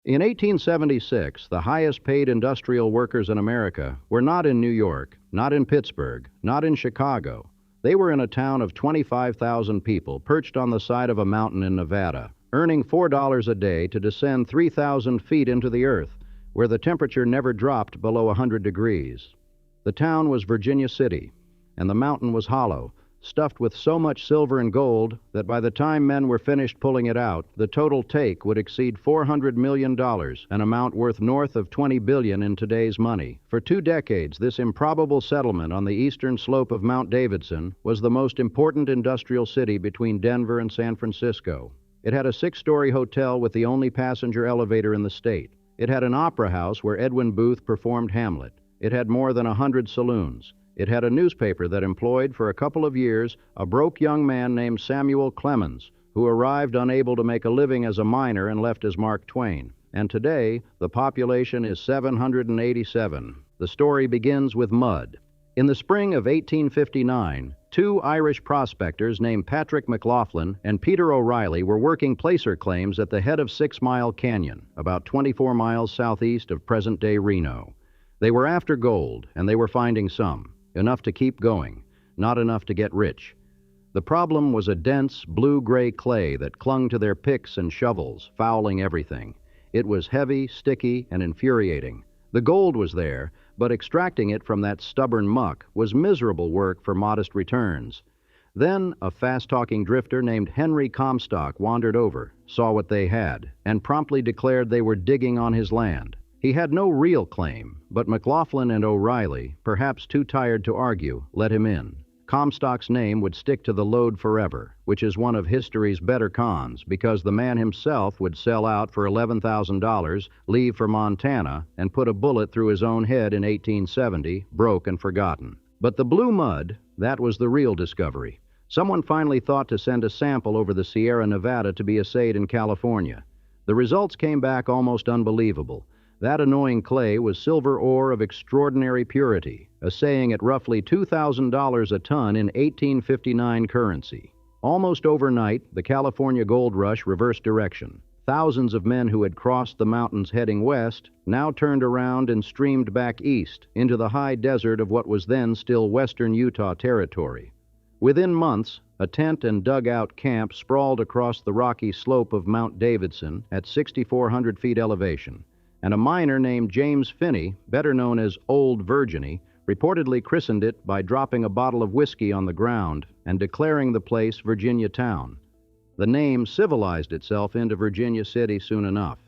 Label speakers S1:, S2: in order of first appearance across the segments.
S1: In 1876, the highest paid industrial workers in America were not in New York, not in Pittsburgh, not in Chicago. They were in a town of 25,000 people perched on the side of a mountain in Nevada, earning $4 a day to descend 3,000 feet into the earth, where the temperature never dropped below 100 degrees. The town was Virginia City, and the mountain was hollow, stuffed with so much silver and gold that by the time men were finished pulling it out, the total take would exceed $400 million, an amount worth north of $20 billion in today's money. For 2 decades, this improbable settlement on the eastern slope of Mount Davidson was the most important industrial city between Denver and San Francisco. It had a 6-story hotel with the only passenger elevator in the state. It had an opera house where Edwin Booth performed Hamlet. It had more than 100 saloons. It had a newspaper that employed for a couple of years a broke young man named Samuel Clemens, who arrived unable to make a living as a miner and left as Mark Twain. And today, the population is 787. The story begins with mud. In the spring of 1859, 2 Irish prospectors named Patrick McLaughlin and Peter O'Reilly were working placer claims at the head of 6 Mile Canyon, about 24 miles southeast of present-day Reno. They were after gold, and they were finding some. Enough to keep going, not enough to get rich. The problem was a dense, blue-gray clay that clung to their picks and shovels, fouling everything. It was heavy, sticky, and infuriating. The gold was there, but extracting it from that stubborn muck was miserable work for modest returns. Then a fast-talking drifter named Henry Comstock wandered over, saw what they had, and promptly declared they were digging on his land. He had no real claim, but McLaughlin and O'Reilly, perhaps too tired to argue, let him in. Comstock's name would stick to the Lode forever, which is one of history's better cons, because the man himself would sell out for $11,000, leave for Montana, and put a bullet through his own head in 1870, broke and forgotten. But the blue mud, that was the real discovery. Someone finally thought to send a sample over the Sierra Nevada to be assayed in California. The results came back almost unbelievable. That annoying clay was silver ore of extraordinary purity, assaying at roughly $2,000 a ton in 1859 currency. Almost overnight, the California gold rush reversed direction. Thousands of men who had crossed the mountains heading west now turned around and streamed back east into the high desert of what was then still western Utah territory. Within months, a tent and dugout camp sprawled across the rocky slope of Mount Davidson at 6,400 feet elevation. And a miner named James Finney, better known as Old Virginie, reportedly christened it by dropping a bottle of whiskey on the ground and declaring the place Virginia Town. The name civilized itself into Virginia City soon enough.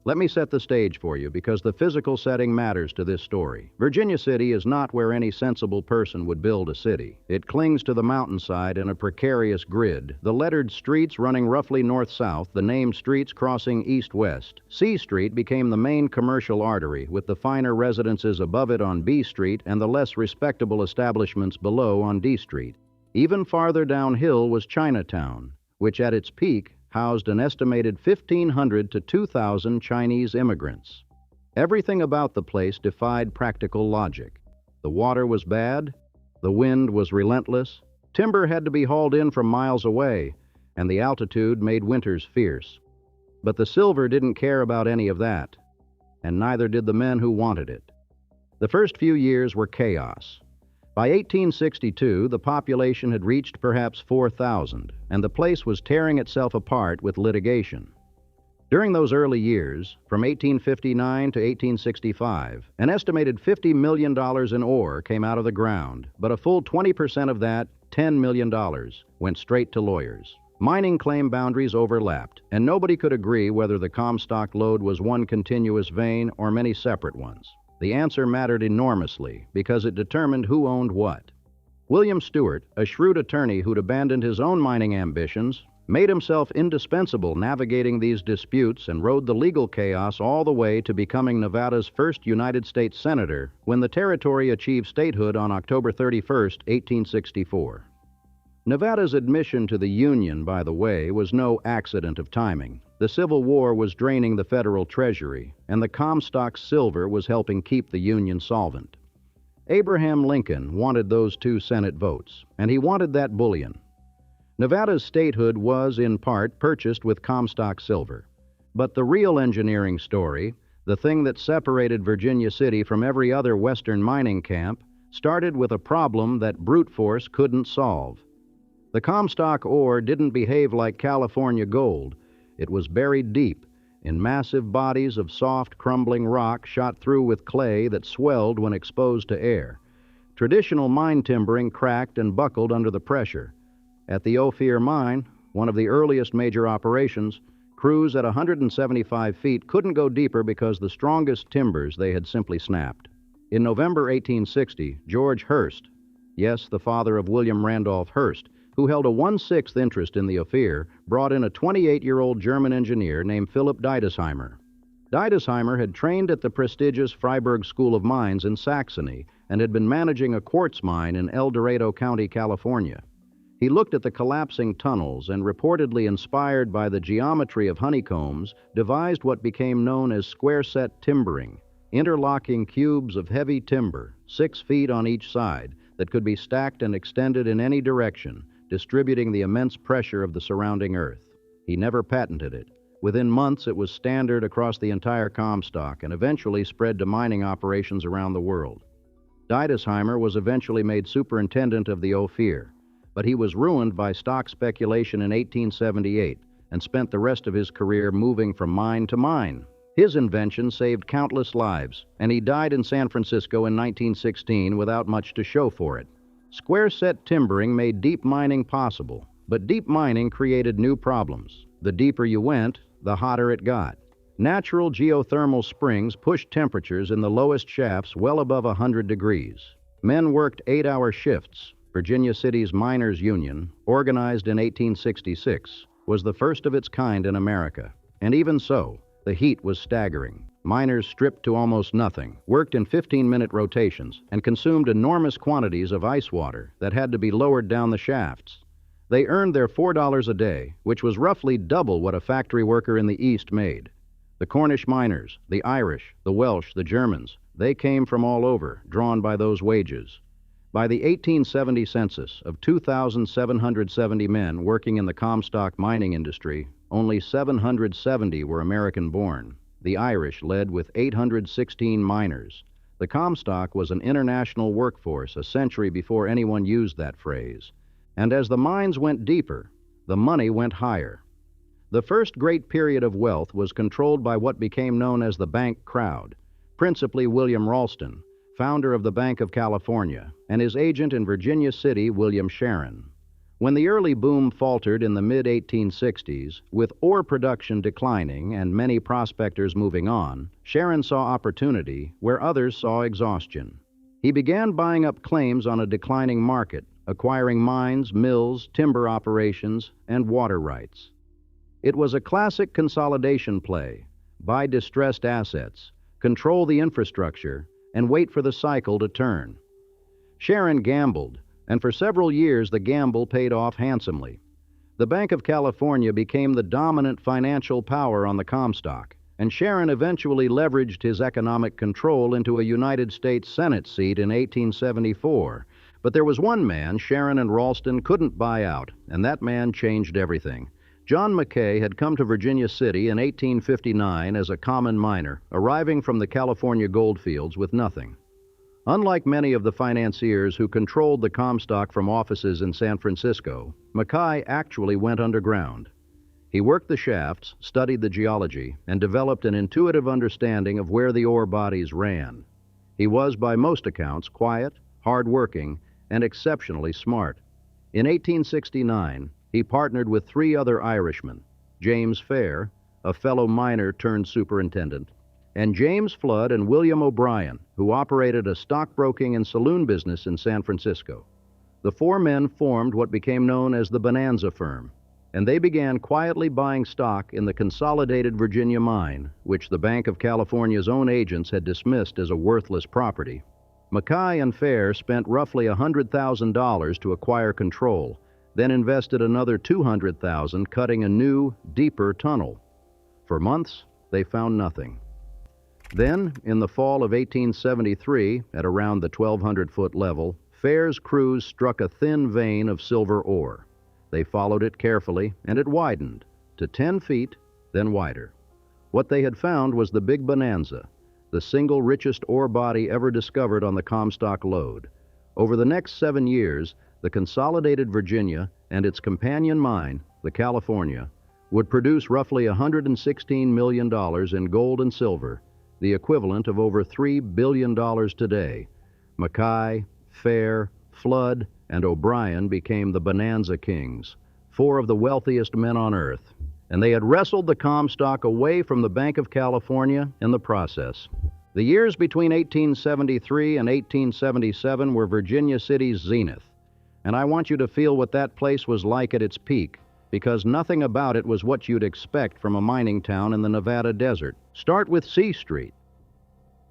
S1: Let me set the stage for you, because the physical setting matters to this story. Virginia City is not where any sensible person would build a city. It clings to the mountainside in a precarious grid, the lettered streets running roughly north-south, the named streets crossing east-west. C Street became the main commercial artery, with the finer residences above it on B Street and the less respectable establishments below on D Street. Even farther downhill was Chinatown, which at its peak housed an estimated 1,500 to 2,000 Chinese immigrants. Everything about the place defied practical logic. The water was bad, the wind was relentless, timber had to be hauled in from miles away, and the altitude made winters fierce. But the silver didn't care about any of that, and neither did the men who wanted it. The first few years were chaos. By 1862, the population had reached perhaps 4,000, and the place was tearing itself apart with litigation. During those early years, from 1859 to 1865, an estimated $50 million in ore came out of the ground, but a full 20% of that, $10 million, went straight to lawyers. Mining claim boundaries overlapped, and nobody could agree whether the Comstock Lode was one continuous vein or many separate ones. The answer mattered enormously because it determined who owned what. William Stewart, a shrewd attorney who'd abandoned his own mining ambitions, made himself indispensable navigating these disputes and rode the legal chaos all the way to becoming Nevada's first United States Senator when the territory achieved statehood on October 31, 1864. Nevada's admission to the Union, by the way, was no accident of timing. The Civil War was draining the federal treasury, and the Comstock silver was helping keep the Union solvent. Abraham Lincoln wanted those 2 Senate votes, and he wanted that bullion. Nevada's statehood was, in part, purchased with Comstock silver. But the real engineering story, the thing that separated Virginia City from every other Western mining camp, started with a problem that brute force couldn't solve. The Comstock ore didn't behave like California gold. It was buried deep in massive bodies of soft, crumbling rock shot through with clay that swelled when exposed to air. Traditional mine timbering cracked and buckled under the pressure. At the Ophir mine, one of the earliest major operations, crews at 175 feet couldn't go deeper because the strongest timbers they had simply snapped. In November 1860, George Hearst, yes, the father of William Randolph Hearst, who held a 1/6 interest in the Ophir, brought in a 28-year-old German engineer named Philip Deidesheimer. Deidesheimer had trained at the prestigious Freiburg School of Mines in Saxony and had been managing a quartz mine in El Dorado County, California. He looked at the collapsing tunnels and, reportedly inspired by the geometry of honeycombs, devised what became known as square-set timbering, interlocking cubes of heavy timber, 6 feet on each side, that could be stacked and extended in any direction, distributing the immense pressure of the surrounding earth. He never patented it. Within months, it was standard across the entire Comstock and eventually spread to mining operations around the world. Deidesheimer was eventually made superintendent of the Ophir, but he was ruined by stock speculation in 1878 and spent the rest of his career moving from mine to mine. His invention saved countless lives, and he died in San Francisco in 1916 without much to show for it. Square-set timbering made deep mining possible, but deep mining created new problems. The deeper you went, the hotter it got. Natural geothermal springs pushed temperatures in the lowest shafts well above 100 degrees. Men worked 8-hour shifts. Virginia City's Miners' Union, organized in 1866, was the first of its kind in America. And even so, the heat was staggering. Miners stripped to almost nothing, worked in 15-minute rotations, and consumed enormous quantities of ice water that had to be lowered down the shafts. They earned their $4 a day, which was roughly double what a factory worker in the East made. The Cornish miners, the Irish, the Welsh, the Germans, they came from all over, drawn by those wages. By the 1870 census of 2,770 men working in the Comstock mining industry, only 770 were American-born. The Irish led with 816 miners. The Comstock was an international workforce a century before anyone used that phrase. And as the mines went deeper, the money went higher. The first great period of wealth was controlled by what became known as the bank crowd, principally William Ralston, founder of the Bank of California, and his agent in Virginia City, William Sharon. When the early boom faltered in the mid-1860s, with ore production declining and many prospectors moving on, Sharon saw opportunity where others saw exhaustion. He began buying up claims on a declining market, acquiring mines, mills, timber operations, and water rights. It was a classic consolidation play: buy distressed assets, control the infrastructure, and wait for the cycle to turn. Sharon gambled, and for several years the gamble paid off handsomely. The Bank of California became the dominant financial power on the Comstock, and Sharon eventually leveraged his economic control into a United States Senate seat in 1874. But there was one man Sharon and Ralston couldn't buy out, and that man changed everything. John Mackay had come to Virginia City in 1859 as a common miner, arriving from the California goldfields with nothing. Unlike many of the financiers who controlled the Comstock from offices in San Francisco, Mackay actually went underground. He worked the shafts, studied the geology, and developed an intuitive understanding of where the ore bodies ran. He was, by most accounts, quiet, hard-working, and exceptionally smart. In 1869, he partnered with 3 other Irishmen, James Fair, a fellow miner turned superintendent, and James Flood and William O'Brien, who operated a stockbroking and saloon business in San Francisco. The 4 men formed what became known as the Bonanza firm, and they began quietly buying stock in the Consolidated Virginia Mine, which the Bank of California's own agents had dismissed as a worthless property. Mackay and Fair spent roughly $100,000 to acquire control, then invested another $200,000 cutting a new, deeper tunnel. For months, they found nothing. Then, in the fall of 1873, at around the 1,200-foot level, Fair's crews struck a thin vein of silver ore. They followed it carefully, and it widened to 10 feet, then wider. What they had found was the Big Bonanza, the single richest ore body ever discovered on the Comstock Lode. Over the next 7 years, the Consolidated Virginia and its companion mine, the California, would produce roughly $116 million in gold and silver, the equivalent of over $3 billion today. Mackay, Fair, Flood, and O'Brien became the Bonanza Kings, 4 of the wealthiest men on earth, and they had wrestled the Comstock away from the Bank of California in the process. The years between 1873 and 1877 were Virginia City's zenith, and I want you to feel what that place was like at its peak, because nothing about it was what you'd expect from a mining town in the Nevada desert. Start with C Street.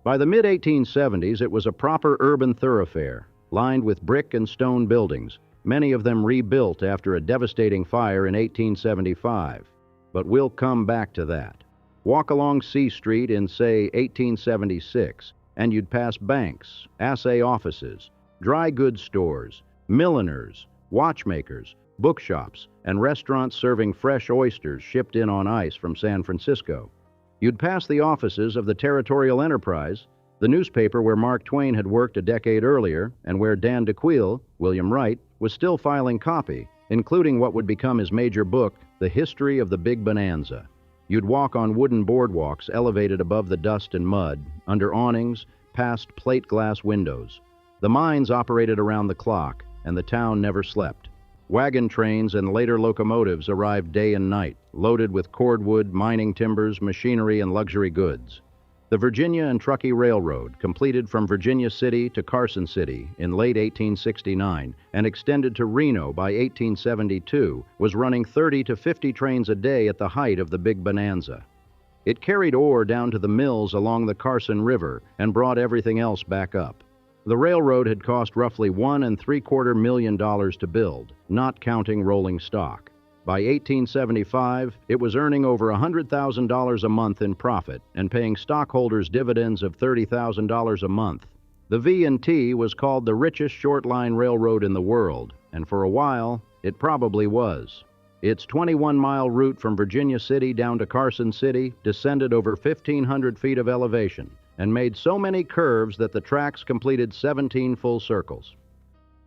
S1: By the mid-1870s, it was a proper urban thoroughfare, lined with brick and stone buildings, many of them rebuilt after a devastating fire in 1875. But we'll come back to that. Walk along C Street in, say, 1876, and you'd pass banks, assay offices, dry goods stores, milliners, watchmakers, bookshops, and restaurants serving fresh oysters shipped in on ice from San Francisco. You'd pass the offices of the Territorial Enterprise, the newspaper where Mark Twain had worked a decade earlier and where Dan DeQuille, William Wright, was still filing copy, including what would become his major book, The History of the Big Bonanza. You'd walk on wooden boardwalks elevated above the dust and mud, under awnings, past plate glass windows. The mines operated around the clock, and the town never slept. Wagon trains and later locomotives arrived day and night, loaded with cordwood, mining timbers, machinery, and luxury goods. The Virginia and Truckee Railroad, completed from Virginia City to Carson City in late 1869 and extended to Reno by 1872, was running 30 to 50 trains a day at the height of the Big Bonanza. It carried ore down to the mills along the Carson River and brought everything else back up. The railroad had cost roughly $1.75 million to build, not counting rolling stock. By 1875, it was earning over $100,000 a month in profit and paying stockholders dividends of $30,000 a month. The V&T was called the richest short-line railroad in the world, and for a while, it probably was. Its 21-mile route from Virginia City down to Carson City descended over 1,500 feet of elevation and made so many curves that the tracks completed 17 full circles.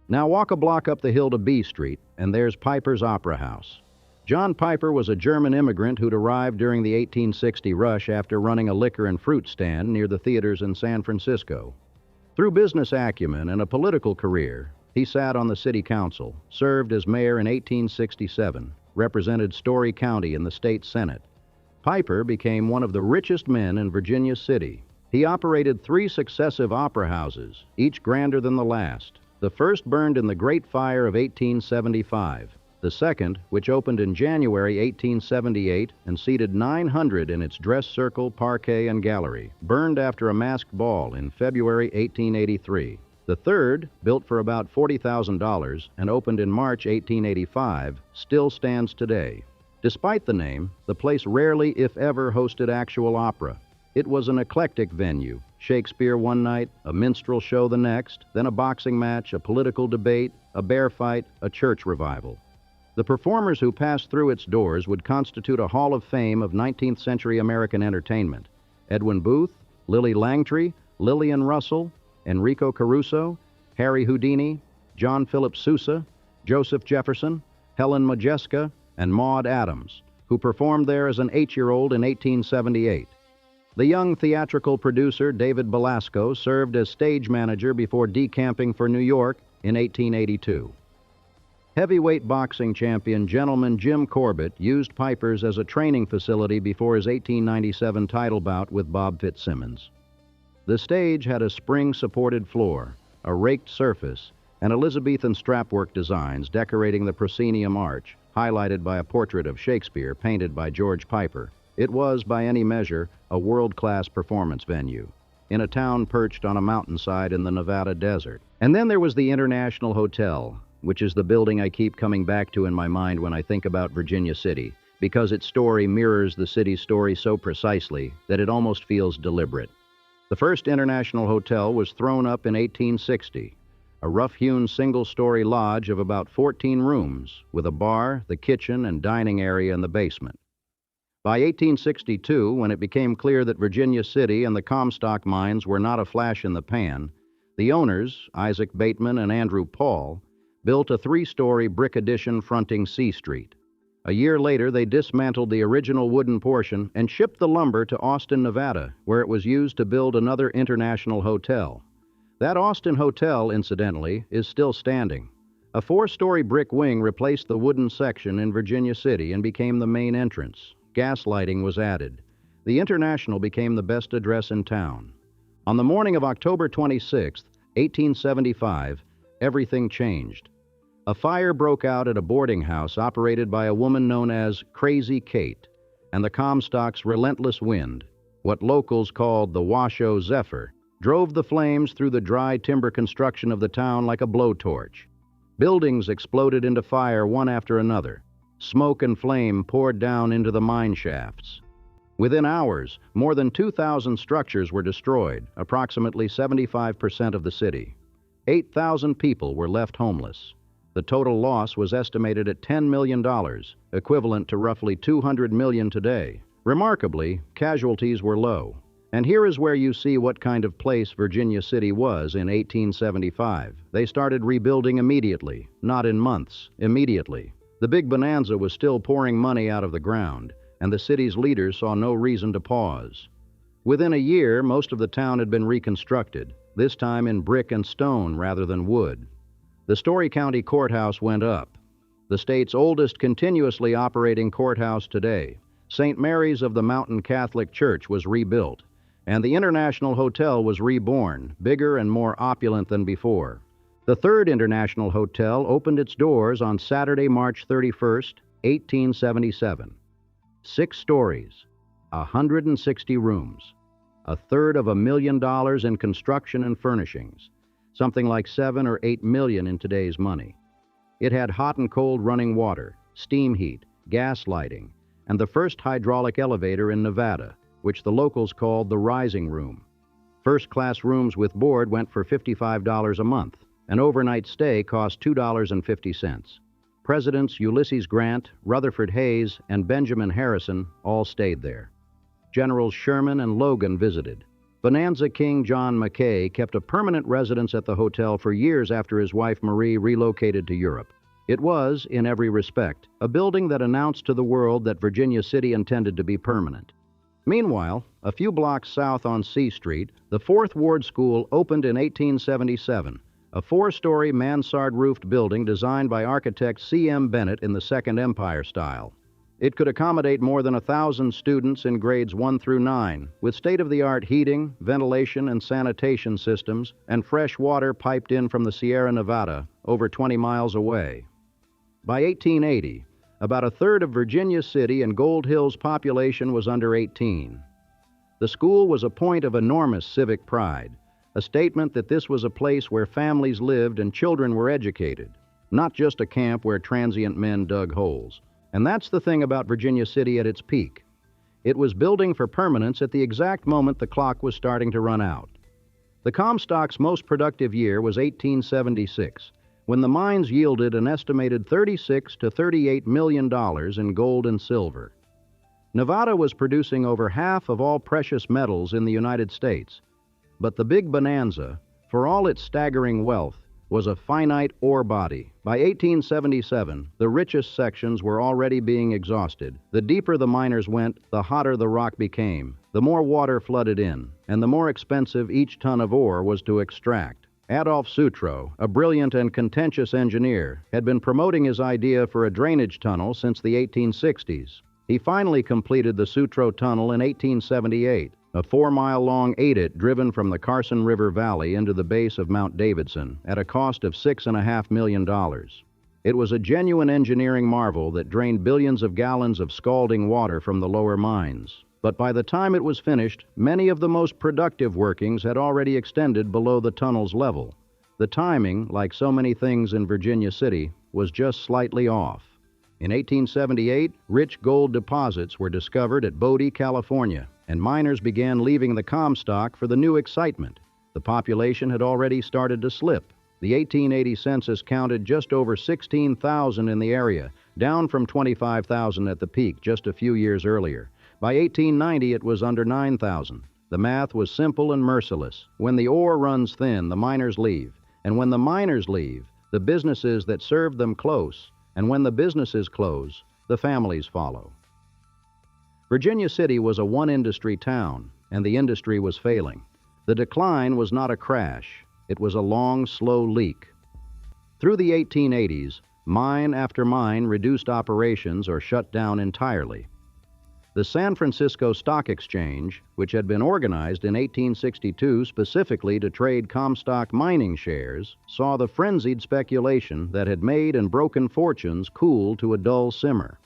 S1: Now walk a block up the hill to B Street, and there's Piper's Opera House. John Piper was a German immigrant who'd arrived during the 1860 rush after running a liquor and fruit stand near the theaters in San Francisco. Through business acumen and a political career, he sat on the city council, served as mayor in 1867, represented Story County in the state senate. Piper became one of the richest men in Virginia City. He operated 3 successive opera houses, each grander than the last. The first burned in the Great Fire of 1875. The second, which opened in January 1878 and seated 900 in its dress circle, parquet, and gallery, burned after a masked ball in February 1883. The third, built for about $40,000 and opened in March 1885, still stands today. Despite the name, the place rarely, if ever, hosted actual opera. It was an eclectic venue. Shakespeare one night, a minstrel show the next, then a boxing match, a political debate, a bear fight, a church revival. The performers who passed through its doors would constitute a hall of fame of 19th century American entertainment. Edwin Booth, Lily Langtry, Lillian Russell, Enrico Caruso, Harry Houdini, John Philip Sousa, Joseph Jefferson, Helen Modjeska, and Maude Adams, who performed there as an 8-year-old in 1878. The young theatrical producer David Belasco served as stage manager before decamping for New York in 1882. Heavyweight boxing champion gentleman Jim Corbett used Piper's as a training facility before his 1897 title bout with Bob Fitzsimmons. The stage had a spring-supported floor, a raked surface, and Elizabethan strapwork designs decorating the proscenium arch, highlighted by a portrait of Shakespeare painted by George Piper. It was, by any measure, a world-class performance venue, in a town perched on a mountainside in the Nevada desert. And then there was the International Hotel, which is the building I keep coming back to in my mind when I think about Virginia City, because its story mirrors the city's story so precisely that it almost feels deliberate. The first International Hotel was thrown up in 1860, a rough-hewn single-story lodge of about 14 rooms, with a bar, the kitchen, and dining area in the basement. By 1862, when it became clear that Virginia City and the Comstock mines were not a flash in the pan, the owners, Isaac Bateman and Andrew Paul, built a three-story brick addition fronting C Street. A year later, they dismantled the original wooden portion and shipped the lumber to Austin, Nevada, where it was used to build another international hotel. That Austin hotel, incidentally, is still standing. A four-story brick wing replaced the wooden section in Virginia City and became the main entrance. Gas lighting was added. The International became the best address in town. On the morning of October 26, 1875, everything changed. A fire broke out at a boarding house operated by a woman known as Crazy Kate, and the Comstock's relentless wind, what locals called the Washoe Zephyr, drove the flames through the dry timber construction of the town like a blowtorch. Buildings exploded into fire one after another. Smoke and flame poured down into the mine shafts. Within hours, more than 2,000 structures were destroyed, approximately 75% of the city. 8,000 people were left homeless. The total loss was estimated at $10 million, equivalent to roughly $200 million today. Remarkably, casualties were low. And here is where you see what kind of place Virginia City was in 1875. They started rebuilding immediately, not in months, immediately. The Big Bonanza was still pouring money out of the ground, and the city's leaders saw no reason to pause. Within a year, most of the town had been reconstructed, this time in brick and stone rather than wood. The Story County Courthouse went up, the state's oldest continuously operating courthouse today. St. Mary's of the Mountain Catholic Church was rebuilt, and the International Hotel was reborn, bigger and more opulent than before. The third International Hotel opened its doors on Saturday, March 31st, 1877. 6 stories, 160 rooms, $250,000 in construction and furnishings, something like $7 or $8 million in today's money. It had hot and cold running water, steam heat, gas lighting, and the first hydraulic elevator in Nevada, which the locals called the Rising Room. First-class rooms with board went for $55 a month. An overnight stay cost $2.50. Presidents Ulysses Grant, Rutherford Hayes, and Benjamin Harrison all stayed there. Generals Sherman and Logan visited. Bonanza King John Mackay kept a permanent residence at the hotel for years after his wife Marie relocated to Europe. It was, in every respect, a building that announced to the world that Virginia City intended to be permanent. Meanwhile, a few blocks south on C Street, the 4th Ward School opened in 1877, a 4-story mansard-roofed building designed by architect C.M. Bennett in the Second Empire style. It could accommodate more than 1,000 students in grades 1 through 9, with state-of-the-art heating, ventilation, and sanitation systems, and fresh water piped in from the Sierra Nevada, over 20 miles away. By 1880, about a third of Virginia City and Gold Hill's population was under 18. The school was a point of enormous civic pride, a statement that this was a place where families lived and children were educated, not just a camp where transient men dug holes. And that's the thing about Virginia City at its peak. It was building for permanence at the exact moment the clock was starting to run out. The Comstock's most productive year was 1876, when the mines yielded an estimated $36 to $38 million in gold and silver. Nevada was producing over half of all precious metals in the United States, but the Big Bonanza, for all its staggering wealth, was a finite ore body. By 1877, the richest sections were already being exhausted. The deeper the miners went, the hotter the rock became, the more water flooded in, and the more expensive each ton of ore was to extract. Adolph Sutro, a brilliant and contentious engineer, had been promoting his idea for a drainage tunnel since the 1860s. He finally completed the Sutro Tunnel in 1878, a 4-mile-long adit driven from the Carson River Valley into the base of Mount Davidson at a cost of $6.5 million. It was a genuine engineering marvel that drained billions of gallons of scalding water from the lower mines. But by the time it was finished, many of the most productive workings had already extended below the tunnel's level. The timing, like so many things in Virginia City, was just slightly off. In 1878, rich gold deposits were discovered at Bodie, California, and miners began leaving the Comstock for the new excitement. The population had already started to slip. The 1880 census counted just over 16,000 in the area, down from 25,000 at the peak just a few years earlier. By 1890, it was under 9,000. The math was simple and merciless. When the ore runs thin, the miners leave. And when the miners leave, the businesses that served them close. And when the businesses close, the families follow. Virginia City was a one-industry town, and the industry was failing. The decline was not a crash. It was a long, slow leak. Through the 1880s, mine after mine reduced operations or shut down entirely. The San Francisco Stock Exchange, which had been organized in 1862 specifically to trade Comstock mining shares, saw the frenzied speculation that had made and broken fortunes cool to a dull simmer.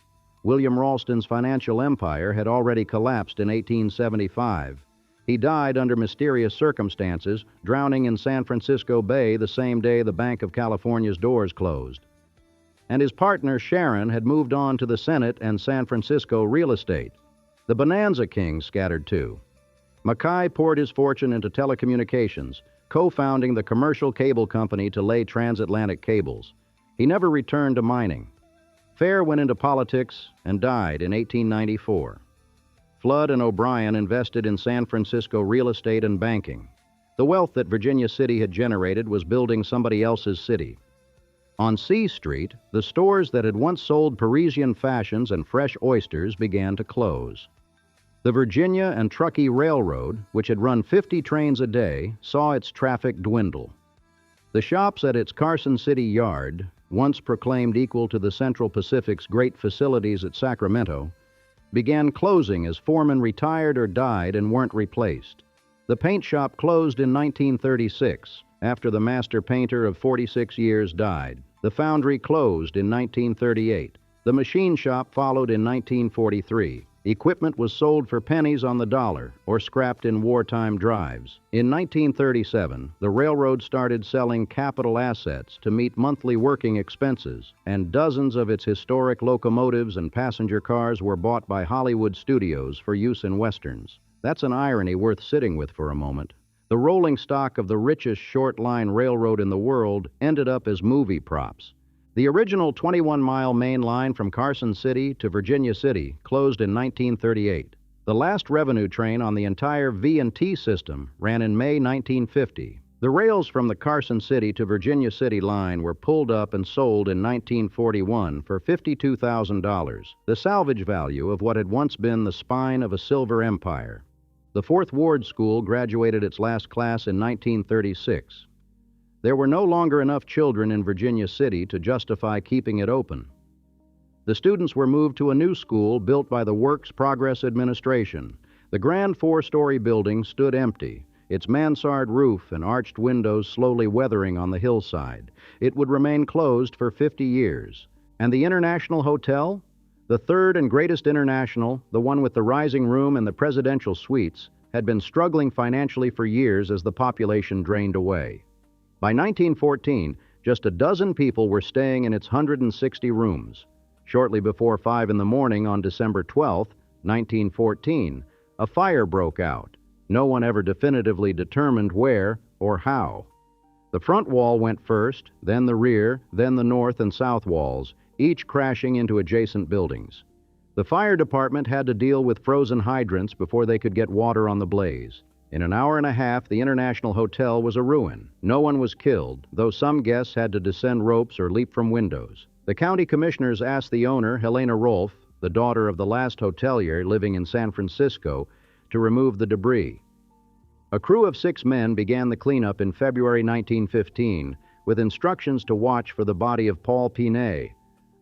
S1: William Ralston's financial empire had already collapsed in 1875. He died under mysterious circumstances, drowning in San Francisco Bay the same day the Bank of California's doors closed. And his partner, Sharon, had moved on to the Senate and San Francisco real estate. The Bonanza Kings scattered too. Mackay poured his fortune into telecommunications, co-founding the commercial cable company to lay transatlantic cables. He never returned to mining. Fair went into politics and died in 1894. Flood and O'Brien invested in San Francisco real estate and banking. The wealth that Virginia City had generated was building somebody else's city. On C Street, the stores that had once sold Parisian fashions and fresh oysters began to close. The Virginia and Truckee Railroad, which had run 50 trains a day, saw its traffic dwindle. The shops at its Carson City yard, once proclaimed equal to the Central Pacific's great facilities at Sacramento, began closing as foremen retired or died and weren't replaced. The paint shop closed in 1936, after the master painter of 46 years died. The foundry closed in 1938. The machine shop followed in 1943. Equipment was sold for pennies on the dollar or scrapped in wartime drives. In 1937, the railroad started selling capital assets to meet monthly working expenses, and dozens of its historic locomotives and passenger cars were bought by Hollywood studios for use in westerns. That's an irony worth sitting with for a moment. The rolling stock of the richest short-line railroad in the world ended up as movie props. The original 21-mile main line from Carson City to Virginia City closed in 1938. The last revenue train on the entire V&T system ran in May 1950. The rails from the Carson City to Virginia City line were pulled up and sold in 1941 for $52,000, the salvage value of what had once been the spine of a silver empire. The Fourth Ward School graduated its last class in 1936. There were no longer enough children in Virginia City to justify keeping it open. The students were moved to a new school built by the Works Progress Administration. The grand 4-story building stood empty, its mansard roof and arched windows slowly weathering on the hillside. It would remain closed for 50 years. And the International Hotel? The third and greatest international, the one with the rising room and the presidential suites, had been struggling financially for years as the population drained away. By 1914, just a dozen people were staying in its 160 rooms. Shortly before 5 in the morning on December 12, 1914, a fire broke out. No one ever definitively determined where or how. The front wall went first, then the rear, then the north and south walls, each crashing into adjacent buildings. The fire department had to deal with frozen hydrants before they could get water on the blaze. In an hour and a half, the International Hotel was a ruin. No one was killed, though some guests had to descend ropes or leap from windows. The county commissioners asked the owner, Helena Rolfe, the daughter of the last hotelier living in San Francisco, to remove the debris. A crew of 6 men began the cleanup in February 1915 with instructions to watch for the body of Paul Pinet,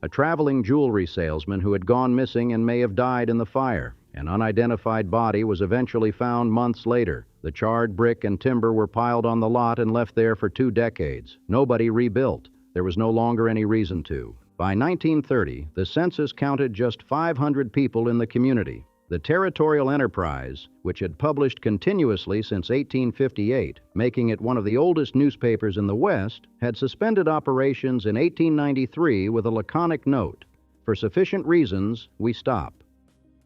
S1: a traveling jewelry salesman who had gone missing and may have died in the fire. An unidentified body was eventually found months later. The charred brick and timber were piled on the lot and left there for 2 decades. Nobody rebuilt. There was no longer any reason to. By 1930, the census counted just 500 people in the community. The Territorial Enterprise, which had published continuously since 1858, making it one of the oldest newspapers in the West, had suspended operations in 1893 with a laconic note, "For sufficient reasons, we stop."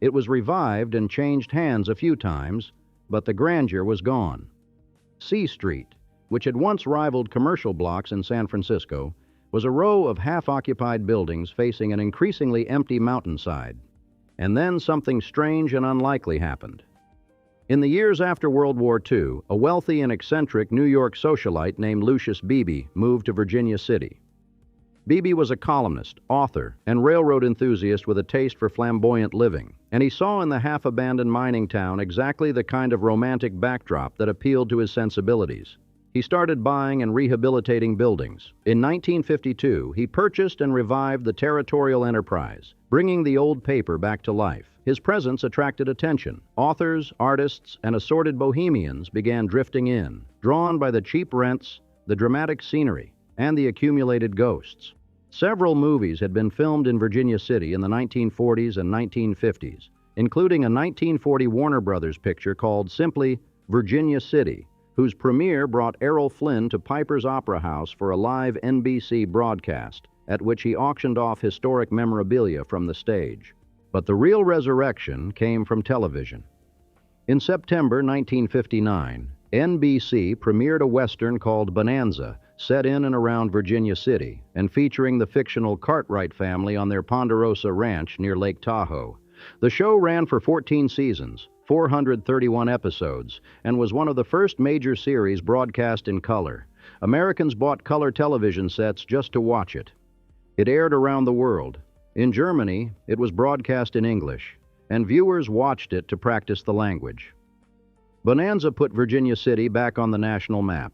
S1: It was revived and changed hands a few times, but the grandeur was gone. C Street, which had once rivaled commercial blocks in San Francisco, was a row of half-occupied buildings facing an increasingly empty mountainside. And then something strange and unlikely happened. In the years after World War II, a wealthy and eccentric New York socialite named Lucius Beebe moved to Virginia City. Beebe was a columnist, author, and railroad enthusiast with a taste for flamboyant living, and he saw in the half-abandoned mining town exactly the kind of romantic backdrop that appealed to his sensibilities. He started buying and rehabilitating buildings. In 1952, he purchased and revived the Territorial Enterprise, bringing the old paper back to life. His presence attracted attention. Authors, artists, and assorted bohemians began drifting in, drawn by the cheap rents, the dramatic scenery, and the accumulated ghosts. Several movies had been filmed in Virginia City in the 1940s and 1950s, including a 1940 Warner Brothers picture called simply Virginia City, whose premiere brought Errol Flynn to Piper's Opera House for a live NBC broadcast, at which he auctioned off historic memorabilia from the stage. But the real resurrection came from television. In September 1959, NBC premiered a Western called Bonanza, set in and around Virginia City, and featuring the fictional Cartwright family on their Ponderosa Ranch near Lake Tahoe. The show ran for 14 seasons, 431 episodes, and was one of the first major series broadcast in color. Americans bought color television sets just to watch it. It aired around the world. In Germany, it was broadcast in English, and viewers watched it to practice the language. Bonanza put Virginia City back on the national map.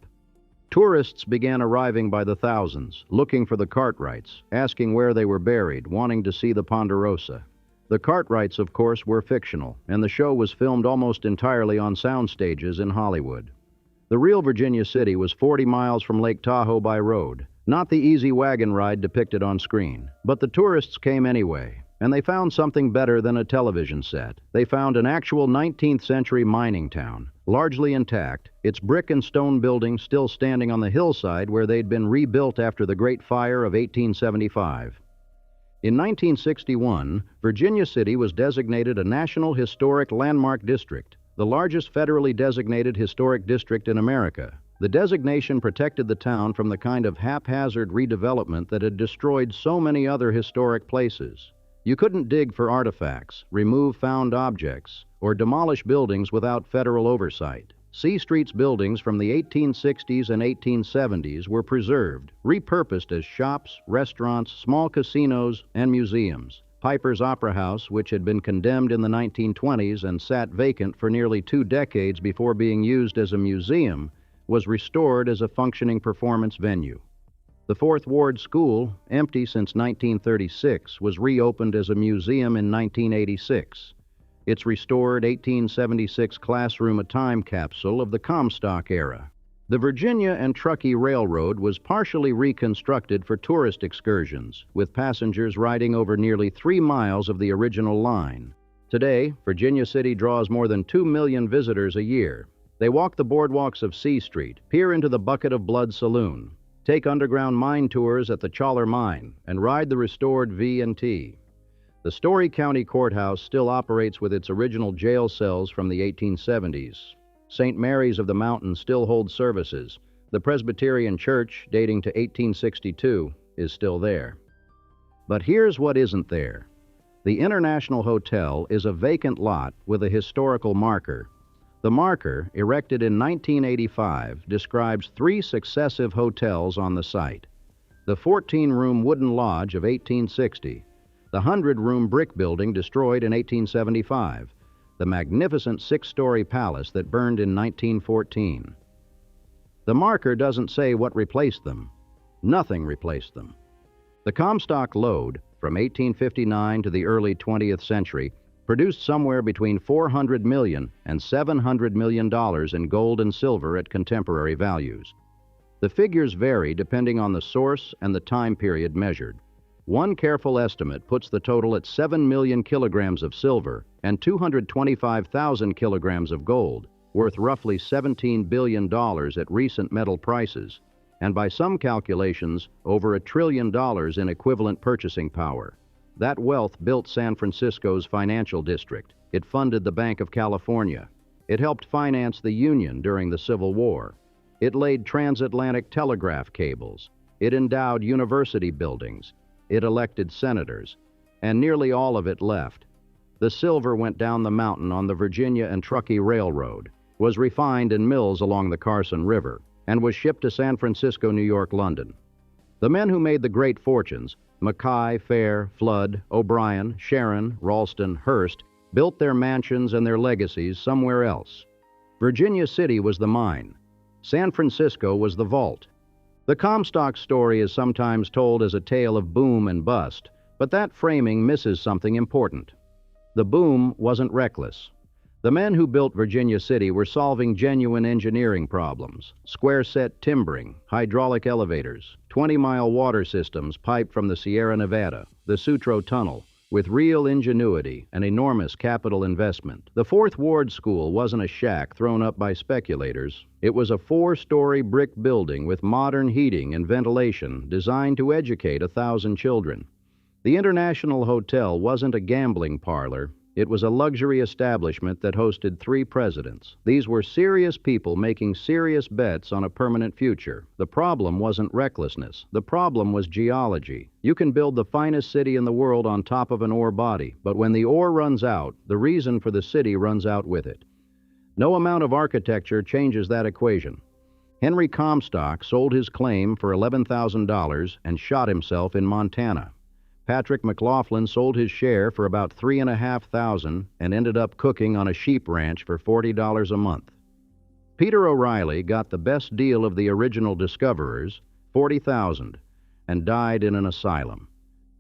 S1: Tourists began arriving by the thousands, looking for the Cartwrights, asking where they were buried, wanting to see the Ponderosa. The Cartwrights, of course, were fictional, and the show was filmed almost entirely on sound stages in Hollywood. The real Virginia City was 40 miles from Lake Tahoe by road, not the easy wagon ride depicted on screen. But the tourists came anyway, and they found something better than a television set. They found an actual 19th century mining town, largely intact, its brick and stone buildings still standing on the hillside where they'd been rebuilt after the Great Fire of 1875. In 1961, Virginia City was designated a National Historic Landmark District, the largest federally designated historic district in America. The designation protected the town from the kind of haphazard redevelopment that had destroyed so many other historic places. You couldn't dig for artifacts, remove found objects, or demolish buildings without federal oversight. C Street's buildings from the 1860s and 1870s were preserved, repurposed as shops, restaurants, small casinos, and museums. Piper's Opera House, which had been condemned in the 1920s and sat vacant for nearly 2 decades before being used as a museum, was restored as a functioning performance venue. The Fourth Ward School, empty since 1936, was reopened as a museum in 1986. Its restored 1876 classroom a time capsule of the Comstock era. The Virginia and Truckee Railroad was partially reconstructed for tourist excursions, with passengers riding over nearly 3 miles of the original line. Today, Virginia City draws more than 2 million visitors a year. They walk the boardwalks of C Street, peer into the Bucket of Blood Saloon, take underground mine tours at the Challer Mine, and ride the restored V&T. The Story County Courthouse still operates with its original jail cells from the 1870s. St. Mary's of the Mountains still holds services. The Presbyterian Church, dating to 1862, is still there. But here's what isn't there. The International Hotel is a vacant lot with a historical marker. The marker, erected in 1985, describes 3 successive hotels on the site. The 14-room wooden lodge of 1860, the 100-room brick building destroyed in 1875, the magnificent 6-story palace that burned in 1914. The marker doesn't say what replaced them. Nothing replaced them. The Comstock Lode, from 1859 to the early 20th century, produced somewhere between $400 million and $700 million in gold and silver at contemporary values. The figures vary depending on the source and the time period measured. One careful estimate puts the total at 7 million kilograms of silver and 225,000 kilograms of gold, worth roughly $17 billion at recent metal prices, and by some calculations, over $1 trillion in equivalent purchasing power. That wealth built San Francisco's financial district. It funded the Bank of California. It helped finance the Union during the Civil War. It laid transatlantic telegraph cables. It endowed university buildings. It elected senators. And nearly all of it left. The silver went down the mountain on the Virginia and Truckee Railroad, was refined in mills along the Carson River, and was shipped to San Francisco, New York, London. The men who made the great fortunes, Mackay, Fair, Flood, O'Brien, Sharon, Ralston, Hearst, built their mansions and their legacies somewhere else. Virginia City was the mine. San Francisco was the vault. The Comstock story is sometimes told as a tale of boom and bust, but that framing misses something important. The boom wasn't reckless. The men who built Virginia City were solving genuine engineering problems: square-set timbering, hydraulic elevators, 20-mile water systems piped from the Sierra Nevada, the Sutro Tunnel, with real ingenuity and enormous capital investment. The Fourth Ward School wasn't a shack thrown up by speculators. It was a 4-story brick building with modern heating and ventilation designed to educate 1,000 children. The International Hotel wasn't a gambling parlor. It was a luxury establishment that hosted 3 presidents. These were serious people making serious bets on a permanent future. The problem wasn't recklessness. The problem was geology. You can build the finest city in the world on top of an ore body, but when the ore runs out, the reason for the city runs out with it. No amount of architecture changes that equation. Henry Comstock sold his claim for $11,000 and shot himself in Montana. Patrick McLaughlin sold his share for about $3,500 and ended up cooking on a sheep ranch for $40 a month. Peter O'Reilly got the best deal of the original discoverers, $40,000, and died in an asylum.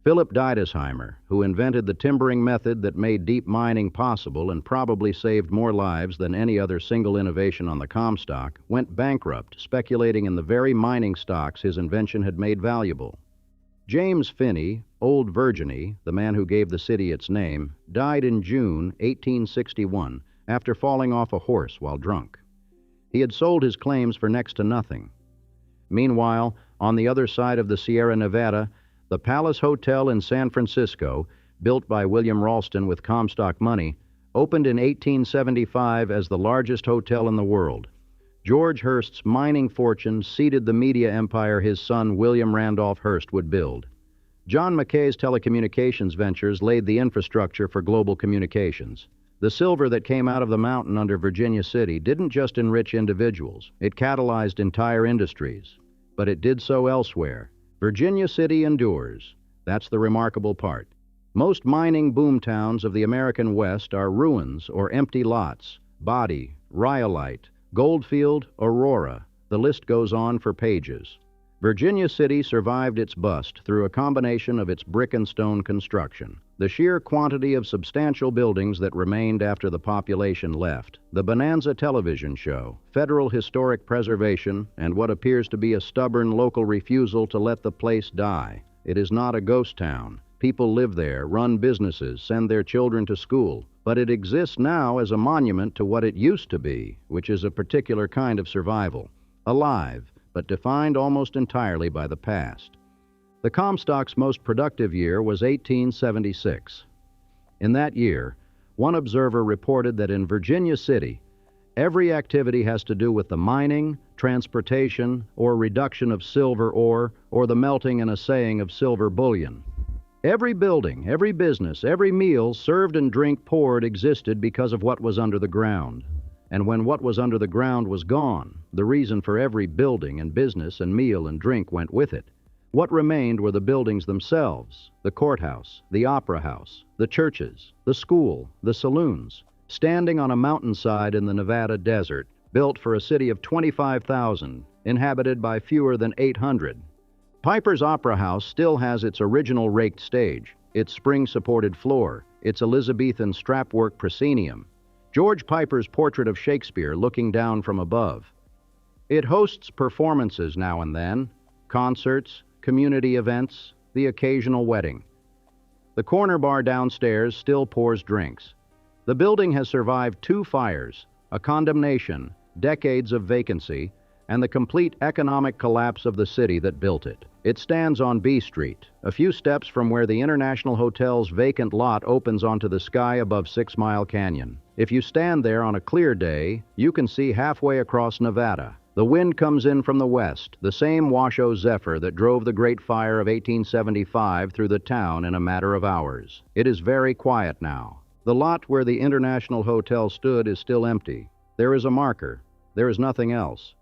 S1: Philip Deidesheimer, who invented the timbering method that made deep mining possible and probably saved more lives than any other single innovation on the Comstock, went bankrupt, speculating in the very mining stocks his invention had made valuable. James Finney, Old Virginie, the man who gave the city its name, died in June 1861 after falling off a horse while drunk. He had sold his claims for next to nothing. Meanwhile, on the other side of the Sierra Nevada, the Palace Hotel in San Francisco, built by William Ralston with Comstock money, opened in 1875 as the largest hotel in the world. George Hearst's mining fortune seeded the media empire his son William Randolph Hearst would build. John Mackay's telecommunications ventures laid the infrastructure for global communications. The silver that came out of the mountain under Virginia City didn't just enrich individuals, it catalyzed entire industries. But it did so elsewhere. Virginia City endures. That's the remarkable part. Most mining boomtowns of the American West are ruins or empty lots. Body, Rhyolite, Goldfield, Aurora, the list goes on for pages. Virginia City survived its bust through a combination of its brick and stone construction, the sheer quantity of substantial buildings that remained after the population left, the Bonanza television show, federal historic preservation, and what appears to be a stubborn local refusal to let the place die. It is not a ghost town. People live there, run businesses, send their children to school, but it exists now as a monument to what it used to be, which is a particular kind of survival, alive, but defined almost entirely by the past. The Comstock's most productive year was 1876. In that year, one observer reported that in Virginia City, every activity has to do with the mining, transportation, or reduction of silver ore, or the melting and assaying of silver bullion. Every building, every business, every meal served and drink poured existed because of what was under the ground. And when what was under the ground was gone, the reason for every building and business and meal and drink went with it. What remained were the buildings themselves, the courthouse, the opera house, the churches, the school, the saloons, standing on a mountainside in the Nevada desert, built for a city of 25,000, inhabited by fewer than 800. Piper's Opera House still has its original raked stage, its spring-supported floor, its Elizabethan strapwork proscenium, George Piper's portrait of Shakespeare looking down from above. It hosts performances now and then, concerts, community events, the occasional wedding. The corner bar downstairs still pours drinks. The building has survived 2 fires, a condemnation, decades of vacancy, and the complete economic collapse of the city that built it. It stands on B Street, a few steps from where the International Hotel's vacant lot opens onto the sky above 6 Mile Canyon. If you stand there on a clear day, you can see halfway across Nevada. The wind comes in from the west, the same Washoe zephyr that drove the Great Fire of 1875 through the town in a matter of hours. It is very quiet now. The lot where the International Hotel stood is still empty. There is a marker. There is nothing else.